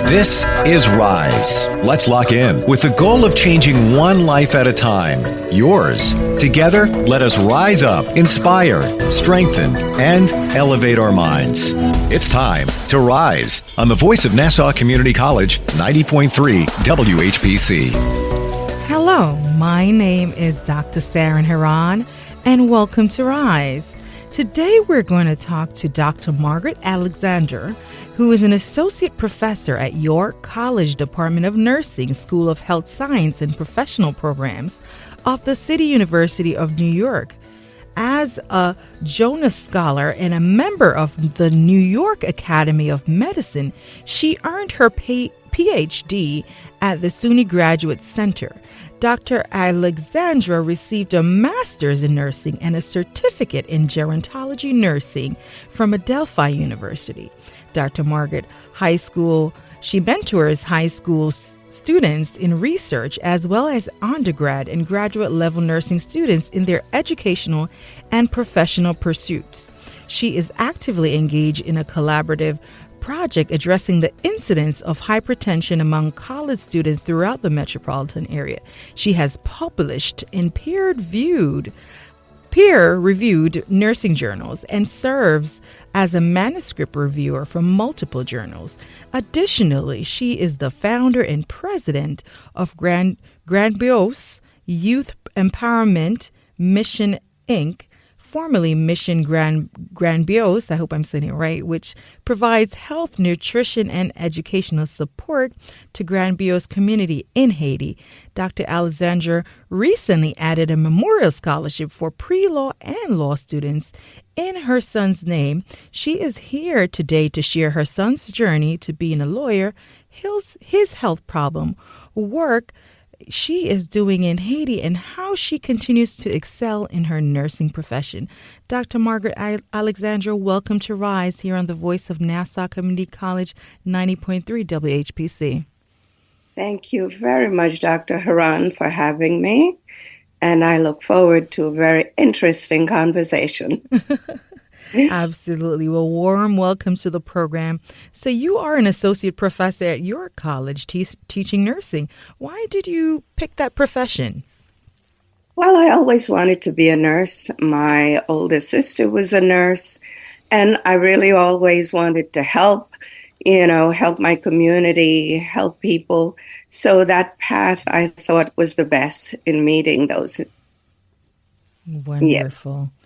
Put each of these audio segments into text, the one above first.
This is Rise. Let's lock in with the goal of changing one life at a time. Yours. Together, let us rise up, inspire, strengthen, and elevate our minds. It's time to rise on the voice of Nassau Community College, 90.3 WHPC. Hello, my name is Dr. Saran Heron, and welcome to Rise. Today we're going to talk to Dr. Margarett Alexandre, who is an associate professor at York College Department of Nursing, School of Health Science and Professional Programs of the City University of New York. As a Jonas Scholar and a member of the New York Academy of Medicine, she earned her PhD at the CUNY Graduate Center. Dr. Alexandre received a master's in nursing and a certificate in gerontology nursing from Adelphi University. Dr. Margarett she mentors high school students in research as well as undergrad and graduate level nursing students in their educational and professional pursuits. She is actively engaged in a collaborative project addressing the incidence of hypertension among college students throughout the metropolitan area. She has published in peer-reviewed nursing journals and serves as a manuscript reviewer for multiple journals. Additionally, she is the founder and president of Grandbois Youth Empowerment Mission, Inc., formerly Mission Grandbois, I hope I'm saying it right, which provides health, nutrition, and educational support to Grandbois Community in Haiti. Dr. Alexandre recently added a memorial scholarship for pre-law and law students in her son's name. She is here today to share her son's journey to being a lawyer, his health problem, work she is doing in Haiti, and how she continues to excel in her nursing profession. Dr. Margarett Alexandre, welcome to Rise here on the voice of Nassau Community College, 90.3 WHPC. Thank you very much, Dr. Heron, for having me, and I look forward to a very interesting conversation. Absolutely. Well, warm welcome to the program. So you are an associate professor at York College teaching nursing. Why did you pick that profession? Well, I always wanted to be a nurse. My older sister was a nurse, and I really always wanted to help my community, help people. So that path I thought was the best in meeting those. Wonderful. Yeah.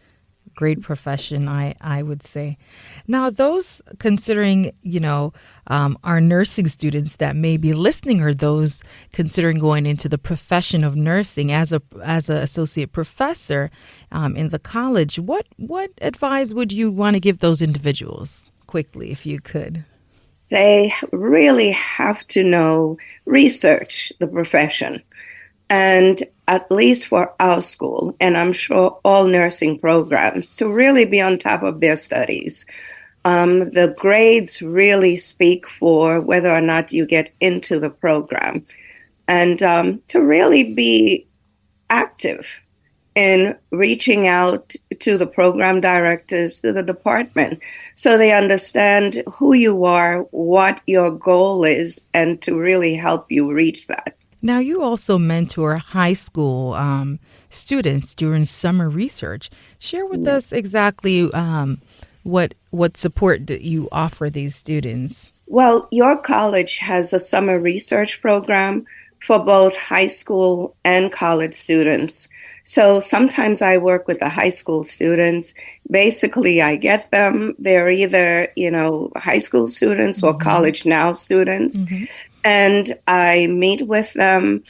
Great profession, I would say. Now, those considering, our nursing students that may be listening, or those considering going into the profession of nursing as an associate professor in the college, what advice would you want to give those individuals quickly, if you could? They really have to research the profession. And at least for our school, and I'm sure all nursing programs, to really be on top of their studies. The grades really speak for whether or not you get into the program, and to really be active in reaching out to the program directors, to the department, so they understand who you are, what your goal is, and to really help you reach that. Now, you also mentor high school students during summer research. Share with us exactly what support that you offer these students. Well, your college has a summer research program for both high school and college students. So sometimes I work with the high school students. Basically, I get them. They're either, high school students or college now students. Mm-hmm. And I meet with them,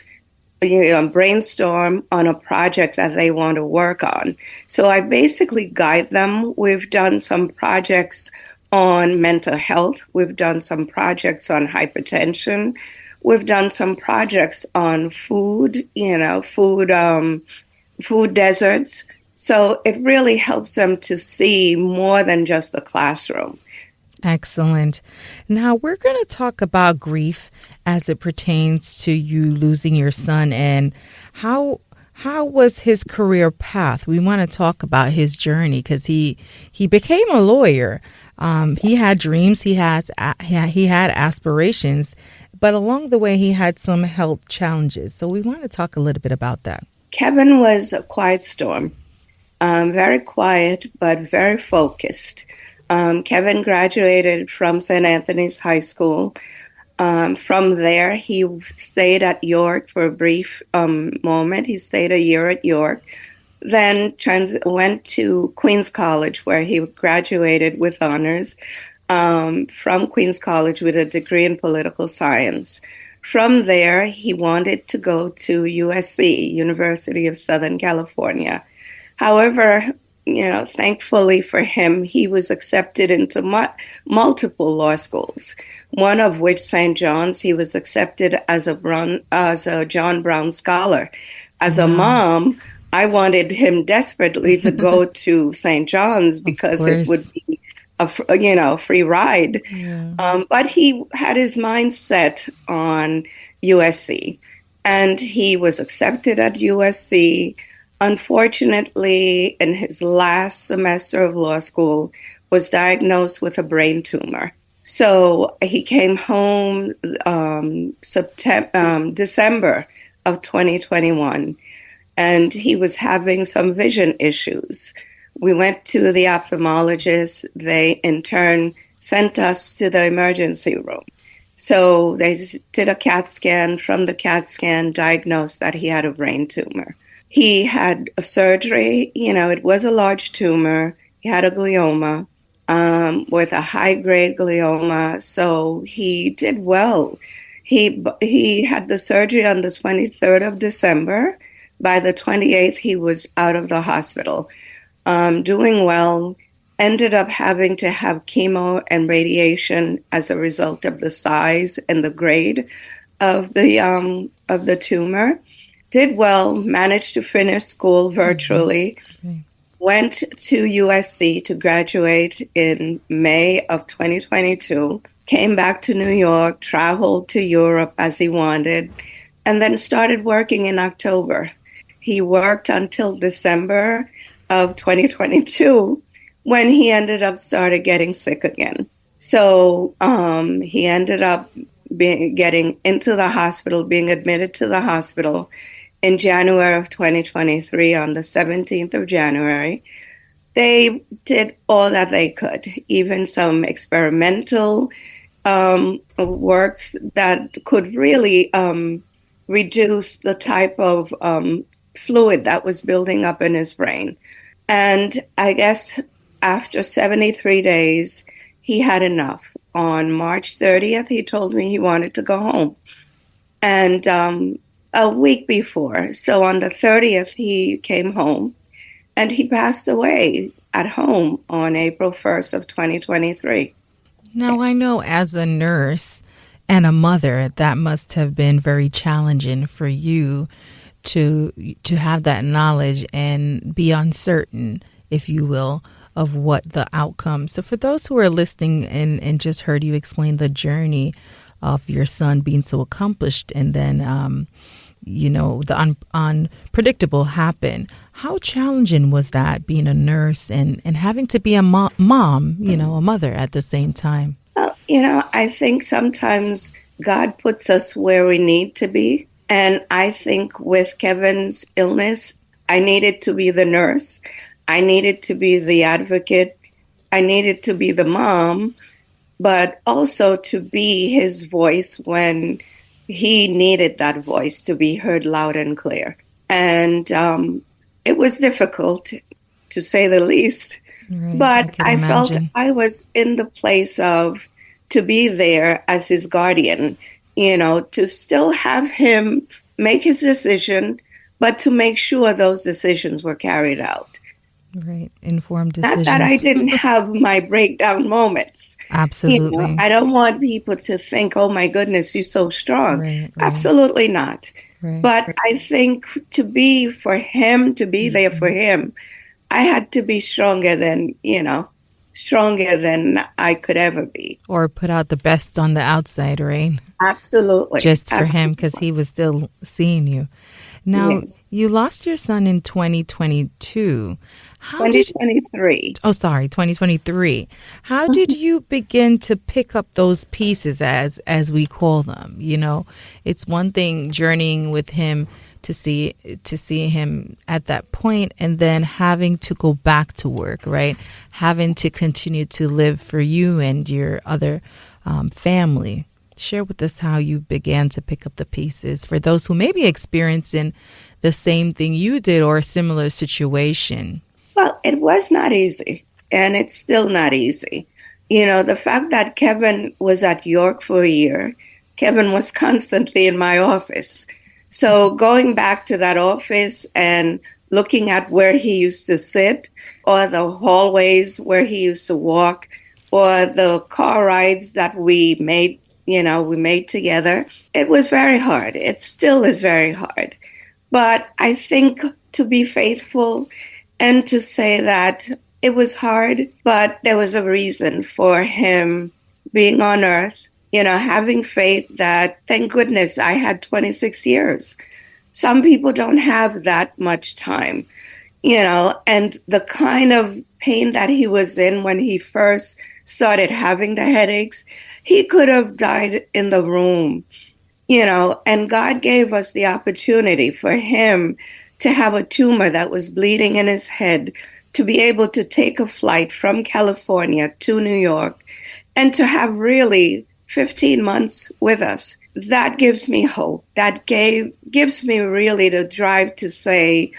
brainstorm on a project that they want to work on. So I basically guide them. We've done some projects on mental health. We've done some projects on hypertension. We've done some projects on food, food deserts. So it really helps them to see more than just the classroom. Excellent. Now we're going to talk about grief as it pertains to you losing your son, and how was his career path? We want to talk about his journey because he became a lawyer. He had dreams, he had aspirations, but along the way he had some health challenges. So we want to talk a little bit about that. Kevin was a quiet storm, very quiet, but very focused. Kevin graduated from St. Anthony's High School. From there, he stayed at York for a brief moment. He stayed a year at York, then went to Queens College, where he graduated with honors from Queens College with a degree in political science. From there, he wanted to go to USC, University of Southern California. However, thankfully for him, he was accepted into multiple law schools, one of which, St. John's. He was accepted as a John Brown Scholar. As a mom, I wanted him desperately to go to St. John's because it would be a free ride. Yeah. But he had his mind set on USC, and he was accepted at USC. Unfortunately, in his last semester of law school, was diagnosed with a brain tumor. So he came home December of 2021, and he was having some vision issues. We went to the ophthalmologist. They, in turn, sent us to the emergency room. So they did a CAT scan. From the CAT scan, diagnosed that he had a brain tumor. He had a surgery. It was a large tumor. He had a glioma, with a high-grade glioma. So he did well. He had the surgery on the 23rd of December. By the 28th, he was out of the hospital, doing well. Ended up having to have chemo and radiation as a result of the size and the grade of the tumor. Did well, managed to finish school virtually, went to USC to graduate in May of 2022, came back to New York, traveled to Europe as he wanted, and then started working in October. He worked until December of 2022 when he started getting sick again. So he ended up getting into the hospital, being admitted to the hospital in January of 2023, on the 17th of January. They did all that they could, even some experimental works that could really reduce the type of fluid that was building up in his brain. And I guess after 73 days, he had enough. On March 30th, he told me he wanted to go home. And a week before, so on the 30th, he came home, and he passed away at home on April 1st of 2023. Now, Yes. I know as a nurse and a mother, that must have been very challenging for you to have that knowledge and be uncertain, if you will, of what the outcome. So for those who are listening and just heard you explain the journey of your son being so accomplished, and then, the unpredictable happened. How challenging was that, being a nurse and having to be a mom, a mother at the same time? Well, I think sometimes God puts us where we need to be. And I think with Kevin's illness, I needed to be the nurse. I needed to be the advocate. I needed to be the mom, but also to be his voice when he needed that voice to be heard loud and clear. And it was difficult, to say the least. Right, but I felt imagine. I was in the place of to be there as his guardian, to still have him make his decision, but to make sure those decisions were carried out. Right, informed decisions. Not that I didn't have my breakdown moments. Absolutely. I don't want people to think, oh my goodness, you're so strong. Right. Absolutely not. Right. But I think to be there for him, I had to be stronger than I could ever be. Or put out the best on the outside, right? Absolutely. Just for him, because he was still seeing you. Now, Yes. you lost your son in 2022. How did 2023. Oh, sorry, 2023. How did Mhm. you begin to pick up those pieces, as we call them? It's one thing journeying with him to see him at that point, and then having to go back to work, right? Having to continue to live for you and your other family. Share with us how you began to pick up the pieces for those who may be experiencing the same thing you did or a similar situation. Well, it was not easy, and it's still not easy. The fact that Kevin was at York for a year, Kevin was constantly in my office. So going back to that office and looking at where he used to sit, or the hallways where he used to walk, or the car rides that we made together, it was very hard. It still is very hard. But I think to be faithful and to say that it was hard, but there was a reason for him being on earth, having faith that, thank goodness, I had 26 years. Some people don't have that much time, and the kind of pain that he was in when he first started having the headaches, he could have died in the room, and God gave us the opportunity for him to have a tumor that was bleeding in his head, to be able to take a flight from California to New York, and to have really 15 months with us. That gives me hope. That gives me really the drive to say,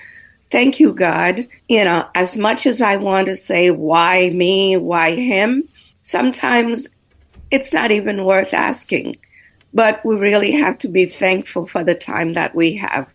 thank you, God. As much as I want to say, why me, why him, sometimes it's not even worth asking. But we really have to be thankful for the time that we have.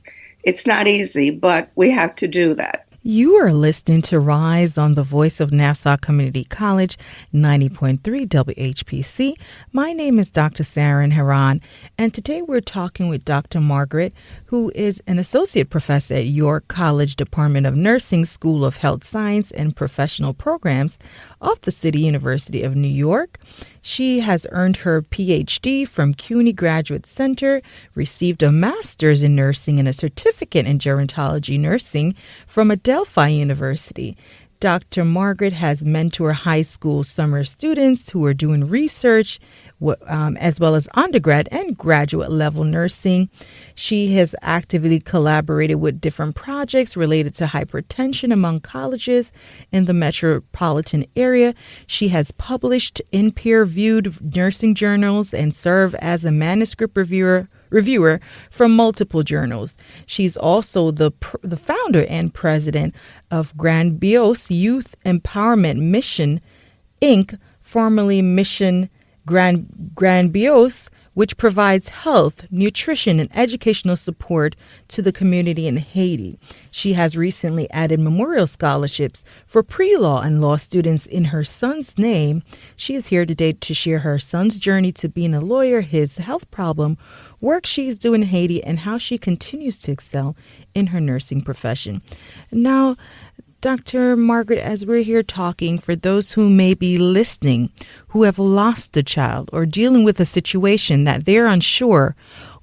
It's not easy, but we have to do that. You are listening to Rise on the Voice of Nassau Community College, 90.3 WHPC. My name is Dr. Saran Heron, and today we're talking with Dr. Margarett, who is an associate professor at York College Department of Nursing School of Health Science and Professional Programs of the City University of New York. She has earned her PhD from CUNY Graduate Center, received a master's in nursing and a certificate in gerontology nursing from Adelphi University. Dr. Margarett has mentored high school summer students who are doing research as well as undergrad and graduate level nursing. She has actively collaborated with different projects related to hypertension among colleges in the metropolitan area. She has published in peer-reviewed nursing journals and served as a manuscript reviewer from multiple journals. She's also the founder and president of Grandbois Youth Empowerment Mission, Inc., formerly Mission Grandbois, which provides health, nutrition, and educational support to the community in Haiti. She has recently added memorial scholarships for pre-law and law students in her son's name. She is here today to share her son's journey to being a lawyer, his health problem, work she's doing in Haiti, and how she continues to excel in her nursing profession. Now, Dr. Margarett, as we're here talking, for those who may be listening, who have lost a child or dealing with a situation that they're unsure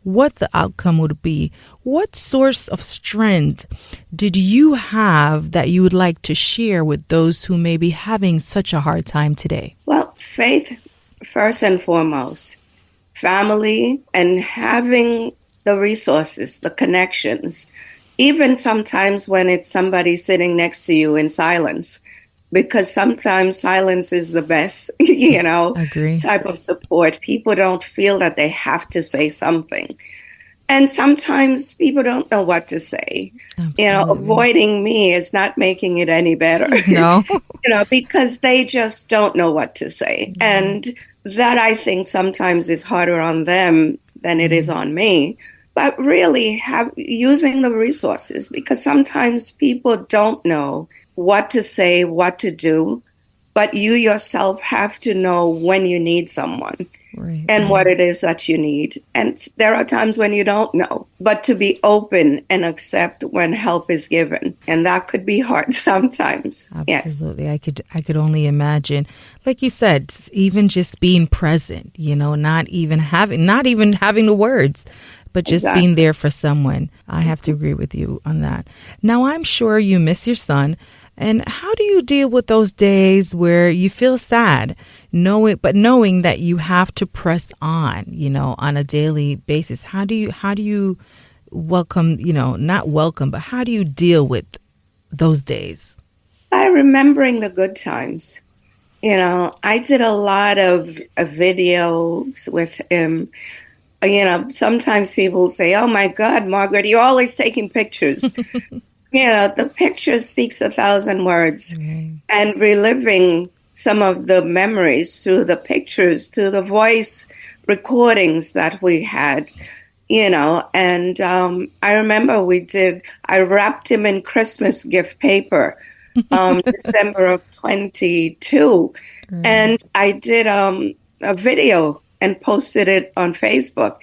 what the outcome would be, what source of strength did you have that you would like to share with those who may be having such a hard time today? Well, faith first and foremost, family, and having the resources, the connections, even sometimes when it's somebody sitting next to you in silence, because sometimes silence is the best, Agree. type of support. People don't feel that they have to say something. And sometimes people don't know what to say. Absolutely. Avoiding me is not making it any better. No. Because they just don't know what to say. Mm-hmm. And that, I think, sometimes is harder on them than it is on me. But really using the resources, because sometimes people don't know what to say, what to do, but you yourself have to know when you need someone. Right. And what it is that you need. And there are times when you don't know, but to be open and accept when help is given. And that could be hard sometimes. Absolutely. Yes. I could only imagine, like you said, even just being present, not even having the words, but just Exactly. being there for someone. I have to agree with you on that. Now, I'm sure you miss your son, And how do you deal with those days where you feel sad, knowing that you have to press on, on a daily basis? How do you welcome, not welcome, but how do you deal with those days? By remembering the good times. I did a lot of videos with him. Sometimes people say, "Oh my God, Margaret, you're always taking pictures." The picture speaks 1,000 words. Right. And reliving some of the memories through the pictures, through the voice recordings that we had, and I remember I wrapped him in Christmas gift paper, December of 22. Right. And I did a video and posted it on Facebook.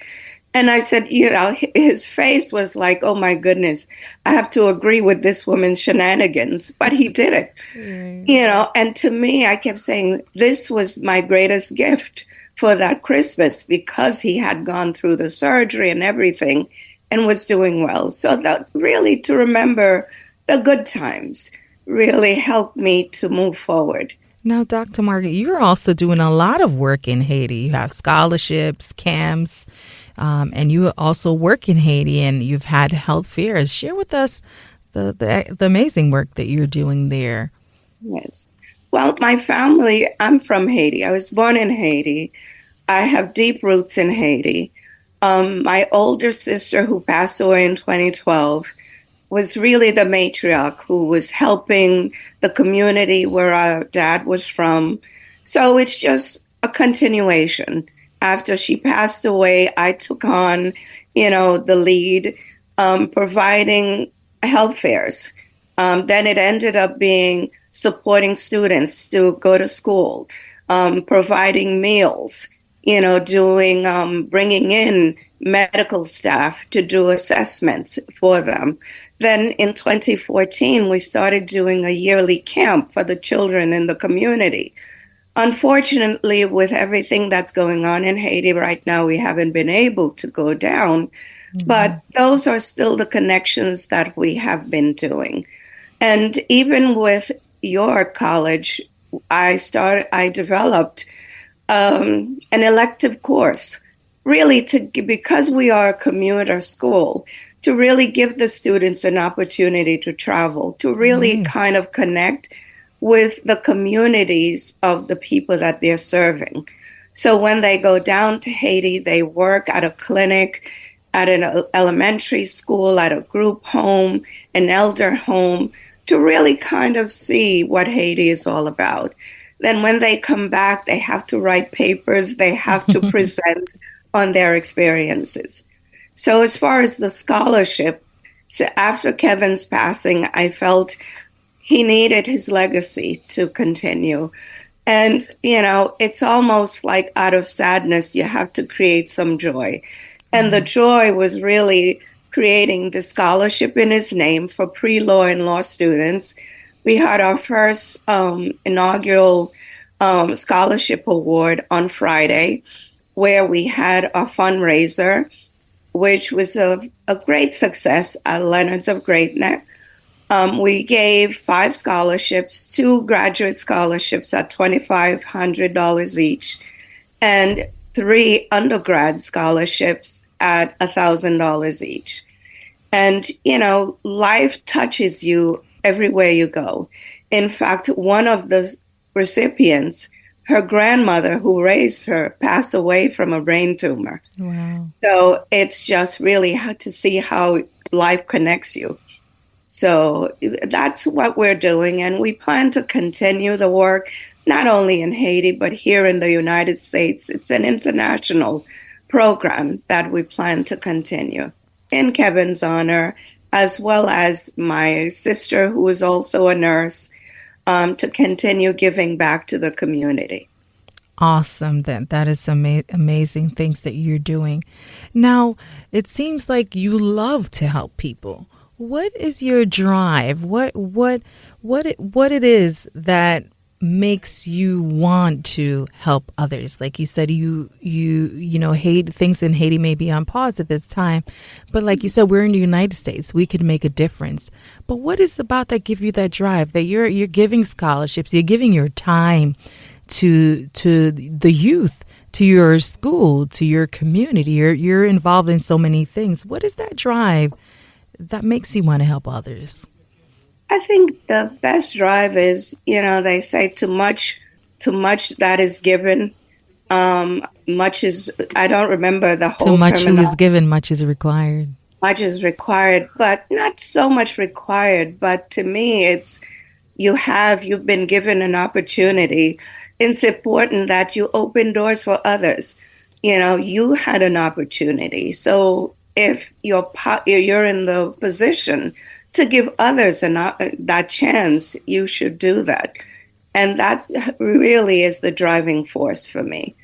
And I said, his face was like, oh my goodness, I have to agree with this woman's shenanigans, but he did it. Right. And to me, I kept saying, this was my greatest gift for that Christmas because he had gone through the surgery and everything and was doing well. So that really, to remember the good times really helped me to move forward. Now, Dr. Margaret, you're also doing a lot of work in Haiti. You have scholarships, camps, and you also work in Haiti, and you've had health fairs. Share with us the amazing work that you're doing there. Yes. Well, my family, I'm from Haiti. I was born in Haiti. I have deep roots in Haiti. My older sister, who passed away in 2012, was really the matriarch who was helping the community where our dad was from. So it's just a continuation. After she passed away, I took on, the lead, providing health fairs. Then it ended up being supporting students to go to school, providing meals, bringing in medical staff to do assessments for them. Then in 2014, we started doing a yearly camp for the children in the community. Unfortunately, with everything that's going on in Haiti right now, we haven't been able to go down, but those are still the connections that we have been doing. And even with your college, I developed an elective course, really because we are a commuter school, to really give the students an opportunity to travel, to really kind of connect with the communities of the people that they're serving. So when they go down to Haiti, they work at a clinic, at an elementary school, at a group home, an elder home, to really kind of see what Haiti is all about. Then when they come back, they have to write papers, they have to present on their experiences. So as far as the scholarship, so after Kevin's passing, I felt he needed his legacy to continue. And, it's almost like out of sadness, you have to create some joy. And the joy was really creating the scholarship in his name for pre-law and law students. We had our first inaugural scholarship award on Friday, where we had a fundraiser, which was a great success at Leonard's of Great Neck. We gave 5 scholarships, 2 graduate scholarships at $2,500 each, and 3 undergrad scholarships at $1,000 each. And, life touches you everywhere you go. In fact, one of the recipients, her grandmother who raised her, passed away from a brain tumor. Wow. So it's just really hard to see how life connects you. So that's what we're doing. And we plan to continue the work, not only in Haiti, but here in the United States. It's an international program that we plan to continue in Kevin's honor, as well as my sister, who is also a nurse, to continue giving back to the community. Awesome. That is amazing things that you're doing. Now, it seems like you love to help people. What is your drive? What it is that makes you want to help others? Like you said, Haiti, things in Haiti may be on pause at this time, but like you said, we're in the United States. We could make a difference. But what is about that give you that drive that you're giving scholarships, you're giving your time to the youth, to your school, to your community? You're involved in so many things. What is that drive that makes you want to help others? I think the best drive is, they say too much that is given. Much is, I don't remember the whole Too much who terminology. is given, much is required. Much is required, but not so much required. But to me, it's you've been given an opportunity. It's important that you open doors for others. You had an opportunity. So if you're in the position to give others that chance, you should do that. And that really is the driving force for me.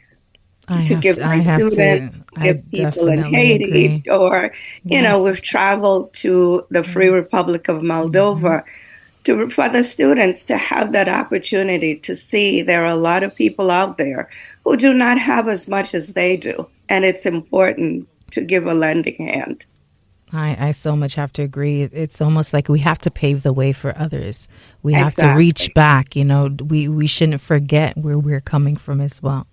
To give my students, give people in Haiti, agree. Or, we've traveled to the Free Republic of Moldova for the students to have that opportunity to see there are a lot of people out there who do not have as much as they do. And it's important to give a lending hand. I so much have to agree. It's almost like we have to pave the way for others. We have to reach back. We shouldn't forget where we're coming from as well.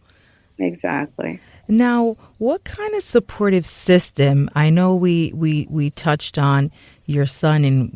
Exactly. Now, what kind of supportive system? I know we touched on your son and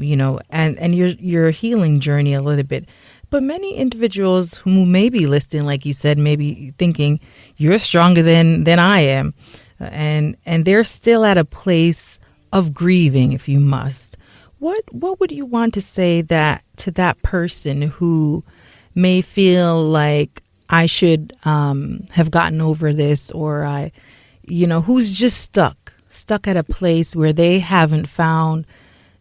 and your healing journey a little bit, but many individuals who may be listening, like you said, maybe thinking you're stronger than I am, and they're still at a place of grieving, if you must. What would you want to say to that person who may feel like I should have gotten over this, or who's just stuck at a place where they haven't found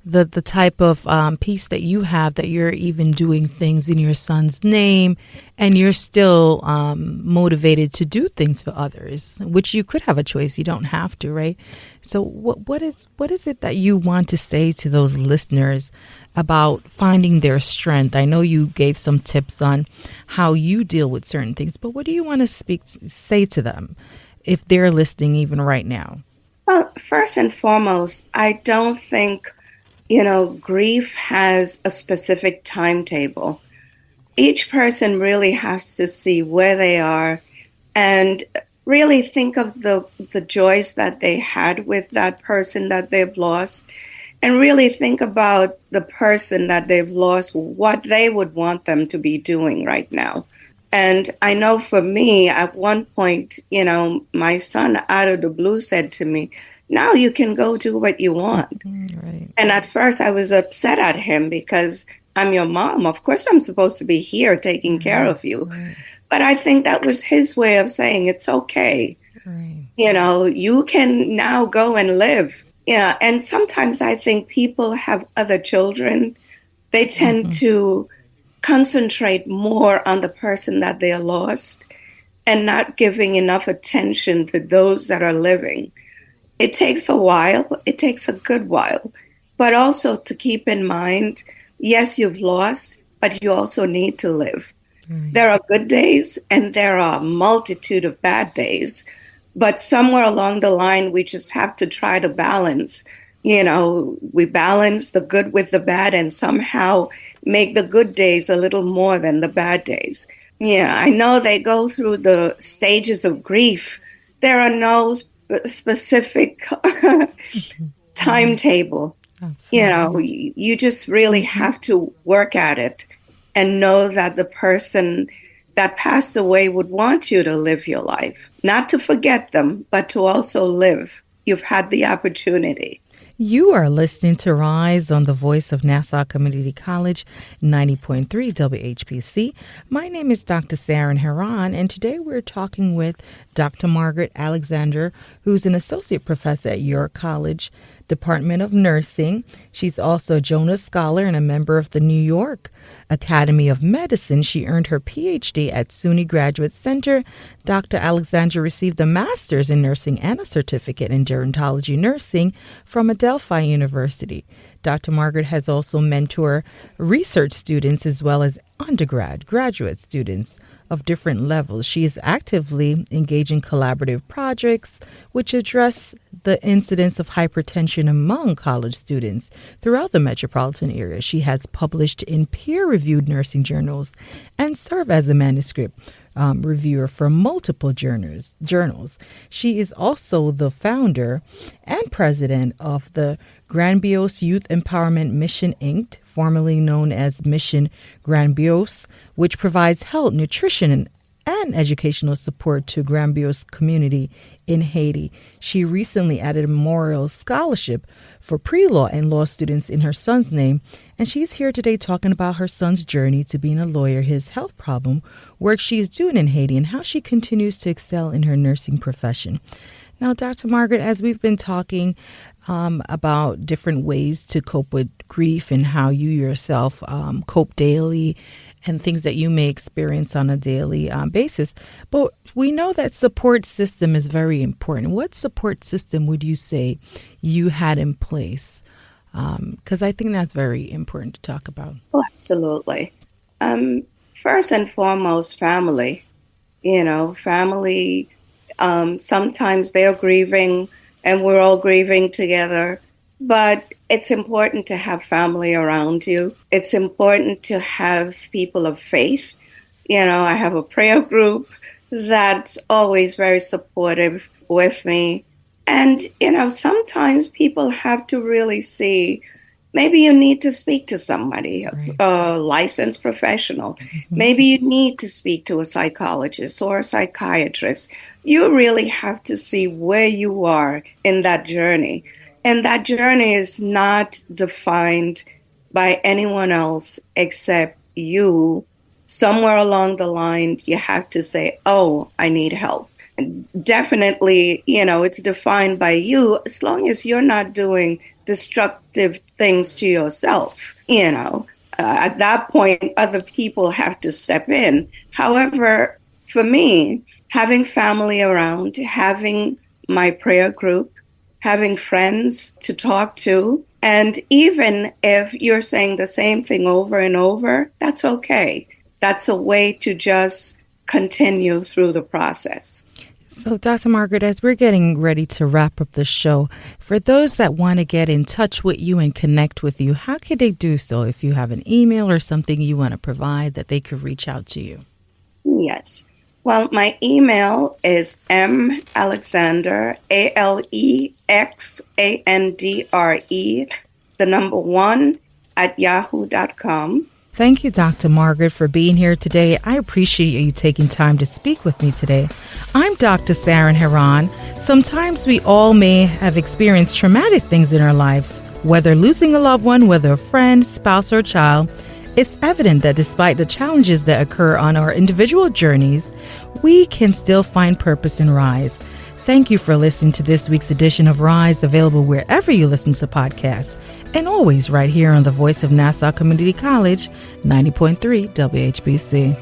the type of peace that you have, that you're even doing things in your son's name and you're still motivated to do things for others, which you could have a choice. You don't have to, right? So what is it that you want to say to those listeners about finding their strength? I know you gave some tips on how you deal with certain things, but what do you want to say to them if they're listening even right now? Well, first and foremost, I don't think grief has a specific timetable. Each person really has to see where they are and really think of the joys that they had with that person that they've lost, and really think about the person that they've lost, what they would want them to be doing right now. And I know for me, at one point, my son out of the blue said to me, "Now you can go do what you want." Right. And at first I was upset at him because I'm your mom. Of course I'm supposed to be here taking care of you. Right. But I think that was his way of saying it's okay. Right. You can now go and live. Yeah. And sometimes I think people have other children. They tend to concentrate more on the person that they lost and not giving enough attention to those that are living. It takes a while. It takes a good while. But also to keep in mind, yes, you've lost, but you also need to live. Right. There are good days and there are a multitude of bad days. But somewhere along the line, we just have to try to balance. We balance the good with the bad and somehow make the good days a little more than the bad days. Yeah, I know they go through the stages of grief. There are no specific timetable. Absolutely. You just really have to work at it and know that the person that passed away would want you to live your life, not to forget them, but to also live. You've had the opportunity. You are listening to Rise on the Voice of Nassau Community College, 90.3 WHPC. My name is Dr. Saran Heron, and today we're talking with Dr. Margarett Alexandre, who's an associate professor at York College, Department of Nursing. She's also a Jonas Scholar and a member of the New York Academy of Medicine. She earned her PhD at CUNY Graduate Center. Dr. Alexandre received a master's in nursing and a certificate in gerontology nursing from Adelphi University. Dr. Margarett has also mentored research students as well as graduate students of different levels. She is actively engaged in collaborative projects which address the incidence of hypertension among college students throughout the metropolitan area. She has published in peer-reviewed nursing journals and served as a manuscript reviewer for multiple journals. She is also the founder and president of the Grandbois Youth Empowerment Mission, Inc., formerly known as Mission Grandbois, which provides health, nutrition, and educational support to Grandbois Community in Haiti. She recently added a memorial scholarship for pre-law and law students in her son's name, and she's here today talking about her son's journey to being a lawyer, his health problem, work she is doing in Haiti, and how she continues to excel in her nursing profession. Now, Dr. Margarett, as we've been talking about different ways to cope with grief and how you yourself cope daily and things that you may experience on a daily basis, but we know that support system is very important. What support system would you say you had in place? Because I think that's very important to talk about. Oh, absolutely. First and foremost, family. Family. Sometimes they're grieving and we're all grieving together, but it's important to have family around you. It's important to have people of faith. I have a prayer group that's always very supportive with me. And, sometimes people have to really see, maybe you need to speak to somebody, right, a licensed professional. Mm-hmm. Maybe you need to speak to a psychologist or a psychiatrist. You really have to see where you are in that journey. And that journey is not defined by anyone else except you. Somewhere along the line, you have to say, oh, I need help. And definitely, it's defined by you as long as you're not doing destructive things to yourself. At that point, other people have to step in. However, for me, having family around, having my prayer group, having friends to talk to, and even if you're saying the same thing over and over, that's okay. That's a way to just continue through the process. So, Dr. Margarett, as we're getting ready to wrap up the show, for those that want to get in touch with you and connect with you, how can they do so? If you have an email or something you want to provide that they could reach out to you? Yes. Well, my email is Alexandre, ALEXANDRE, 1 @yahoo.com. Thank you, Dr. Margarett, for being here today. I appreciate you taking time to speak with me today. I'm Dr. Saran Heron. Sometimes we all may have experienced traumatic things in our lives, whether losing a loved one, whether a friend, spouse, or child. It's evident that despite the challenges that occur on our individual journeys, we can still find purpose and rise. Thank you for listening to this week's edition of Rise, available wherever you listen to podcasts, and always right here on the Voice of Nassau Community College, 90.3 WHPC.